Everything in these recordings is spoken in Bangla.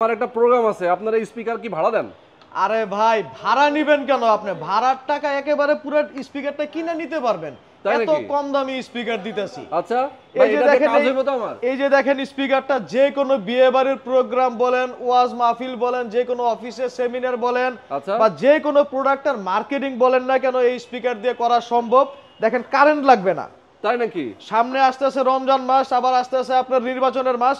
আমার একটা প্রোগ্রাম আছে, আপনারা স্পিকার কি ভাড়া দেন? আরে ভাই ভাড়া নিবেন কেন? আপনি ভাড়ার টাকা একেবারে পুরো স্পিকারটা কিনে নিতে পারবেন, এত কম দামি স্পিকার দিতেছি। আচ্ছা এই যে দেখেন, এই যে দেখেন স্পিকারটা যে কোনো বিয়ে বাড়ির প্রোগ্রাম বলেন, ওয়াজ মাহফিল বলেন, যে কোনো অফিসের সেমিনার বলেন, বা যে কোনো প্রোডাক্টের মার্কেটিং বলেন না কেন, এই স্পিকার দিয়ে করা সম্ভব। দেখেন কারেন্ট লাগবে না, তাই নাকি? সামনে আসতেছে রমজান মাস, আবার আসতেছে আপনার নির্বাচনের মাস,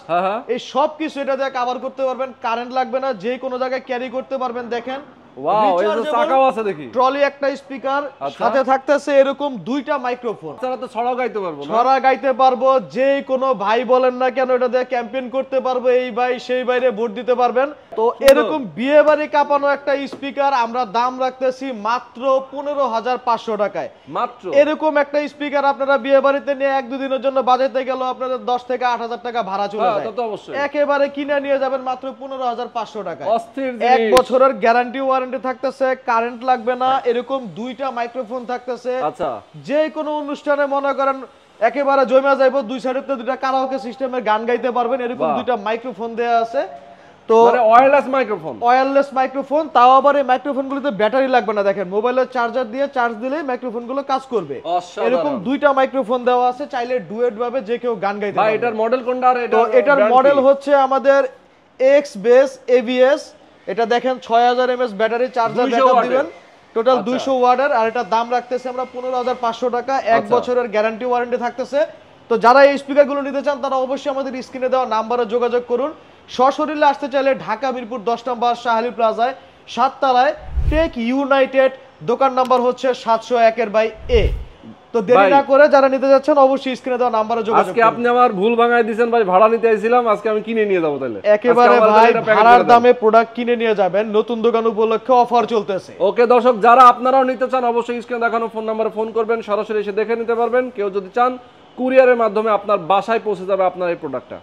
এই সব কিছু এটা দিয়ে কভার করতে পারবেন। কারেন্ট লাগবে না, যে কোনো জায়গায় ক্যারি করতে পারবেন। দেখেন ওয়াও, এই যে চাকাও আছে দেখি, ট্রলি একটা স্পিকার, সাথে থাকতেছে এরকম দুইটা মাইক্রোফোন। তারা তো ছড়া গাইতে পারবো, ছড়া গাইতে পারবো, যে কোনো ভাই বলেন না কেন এটা দিয়ে ক্যাম্পেইন করতে পারবো, এই ভাই সেই বাইরে ভোট দিতে পারবেন। তো এরকম বিয়ে বাড়ি কাঁপানো একটা স্পিকার আমরা দাম রাখতেছি মাত্র 15,500 টাকায়। মাত্র এরকম একটা স্পিকার আপনারা বিয়ে বাড়িতে নিয়ে এক দুদিনের জন্য বাজাইতে গেল আপনাদের 10 থেকে 8,000 টাকা ভাড়া চলে যায়। একেবারে কিনে নিয়ে যাবেন মাত্র 15,500 টাকায়। 1 বছরের গ্যারান্টি ওয়ারেন্টি থাকতেছে, কারেন্ট লাগবে না, এরকম দুইটা মাইক্রোফোন থাকতেছে। আচ্ছা, যে কোনো অনুষ্ঠানে মনে করেন একেবারে জমা যাইবো, দুই সাইডে দুইটা কারাওকে সিস্টেমের গান গাইতে পারবেন, এরকম দুইটা মাইক্রোফোন দেয়া আছে। তো মানে ওয়্যারলেস মাইক্রোফোন, তাও আবার এই মাইক্রোফোনগুলোতে ব্যাটারি লাগবে না। দেখেন মোবাইলের চার্জার দিয়ে চার্জ দিলেই মাইক্রোফোনগুলো কাজ করবে। এরকম দুইটা মাইক্রোফোন দেওয়া আছে, চাইলে ডুয়েট ভাবে যে কেউ গান গাইতে পারবে। এটার মডেল কোনটা? আর এটার মডেল হচ্ছে আমাদের এক্স বেস এবিএস। এটা দেখেন 6000 mAh ব্যাটারি চার্জার ব্যাকআপ দিবেন, টোটাল 200 ওয়াটের। আর এটা দাম রাখতেছে আমরা 15,500 টাকা, 1 বছরের গ্যারান্টি ওয়ারেন্টি থাকতেছে। তো যারা এই স্পিকারগুলো নিতে চান তারা অবশ্যই আমাদের স্ক্রিনে দেওয়া নাম্বারে যোগাযোগ করুন। সশরীরে আসতে চাইলে ঢাকা মিরপুর 10 নম্বর শাহালি প্লাজায় 7 তলায় টেক ইউনাইটেড, দোকান নাম্বার হচ্ছে 701/A। তো দেরি না করে যারা নিতে যাচ্ছেন অবশ্যই স্ক্রিনে দেওয়া নাম্বারে যোগাযোগ করুন। আজকে আপনি আমার ভুল ভাঙায় দিবেন ভাই, ভাড়া নিতে আইছিলাম, আজকে আমি কিনে নিয়ে যাব। তাহলে একেবারে ভাই ভাড়ার দামে প্রোডাক্ট কিনে নিয়ে যাবেন, নতুন দোকান উপলক্ষে অফার চলতেছে। ওকে দর্শক, যারা আপনারাও নিতে চান অবশ্যই স্ক্রিনে দেখানো ফোন নাম্বারে ফোন করবেন, সরাসরি এসে দেখে নিতে পারবেন। কেউ যদি চান কুরিয়ারের মাধ্যমে আপনার বাসায় পৌঁছে যাবে আপনার এই প্রোডাক্টটা।